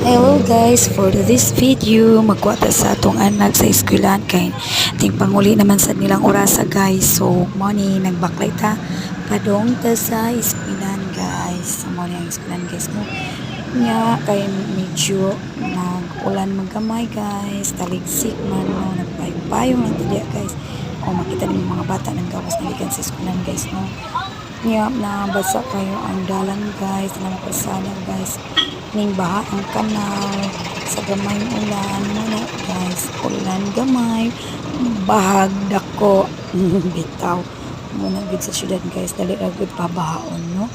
Hello guys, for this video, magkuha ta sa atong anak sa eskwelahan kay ting panguli naman sa nilang orasa guys. So, mo ni nagbaklay ta padong ta sa eskwelahan guys. So, mo ni ang eskwelahan guys mo. Nya kay medyo nag-ulan magkamay guys, taligsik man no, nagpayong lang tadi guys. O makita ni mga bata nang gawas na gikan sa eskwelahan guys no. Nya nabasa kayo ang dalan guys, napasana guys ning baha ang kanal sa gamay ulan muna guys, ulan gamay bahag dako bitaw muna gid sa syudad guys, dali ra gud pabahaon no.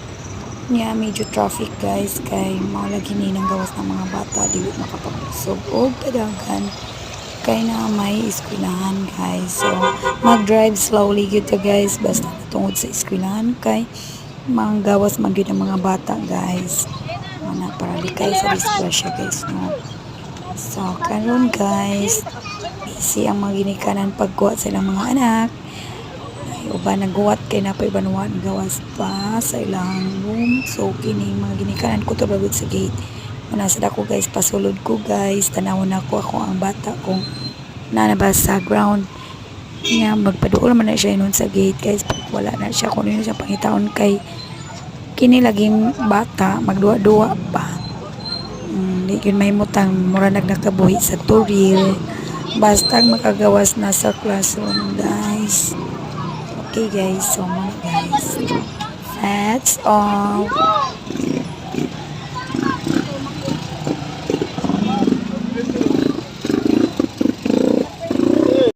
Nya medyo traffic guys kay mao lagi ni nang gawas ng mga bata dili makapagusog og kadagan kay na may eskwelahan guys. So mag-drive slowly gid to guys basta tungod sa eskwelahan kay manggawas man gyud ang mga bata guys. Mana para likay sa disgrasya guys no. So karon guys, busy ang mga ginikanan pagkuha sa ilang mga anak. Ay, uban nagguwat kay napay banuan gawas pa sa ilang room. So kini mga ginikanan ko to bagod sa gate. Muna sa dako guys, pasulod ko guys, tanawon ako ang bata kung nanabas sa ground nga magpaduol man na siya nun sa gate guys. Wala na siya kung ano siya pangitaon kay kini laging bata magduwa-duwa pa. Di yun may mutang mura nagnakabuhi sa turil basta makagawas na sa classroom guys. Okay guys, so muna guys, that's all.